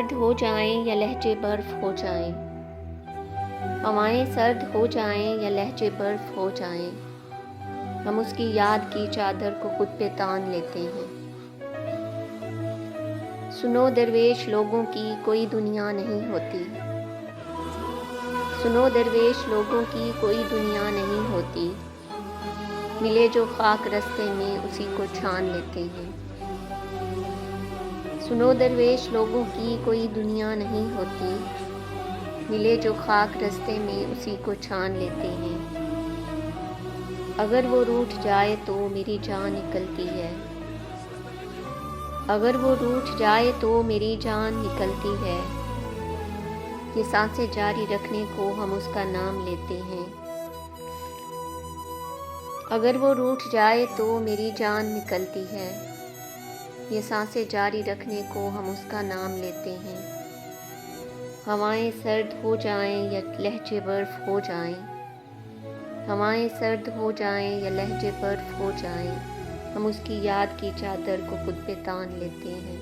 सर्द हो जाएं या लहजे बर्फ हो जाएं, हवाएं सर्द हो जाएं या लहजे बर्फ हो जाएं, हम उसकी याद की चादर को खुद पे तान लेते हैं। सुनो दरवेश लोगों की कोई दुनिया नहीं होती, सुनो दरवेश लोगों की कोई दुनिया नहीं होती, मिले जो खाक रास्ते में उसी को छान लेते हैं। सुनो दरवेश लोगों की कोई दुनिया नहीं होती, मिले जो खाक रास्ते में उसी को छान लेते हैं। अगर वो रूठ जाए तो मेरी जान निकलती है, अगर वो रूठ जाए तो मेरी जान निकलती है, ये सांसें जारी रखने को हम उसका नाम लेते हैं। अगर वो रूठ जाए तो मेरी जान निकलती है, ये सांसें जारी रखने को हम उसका नाम लेते हैं। हवाएं सर्द हो जाएं या लहजे बर्फ हो जाएं, हवाएं सर्द हो जाएं या लहजे बर्फ हो जाएं, हम उसकी याद की चादर को खुद पे तान लेते हैं।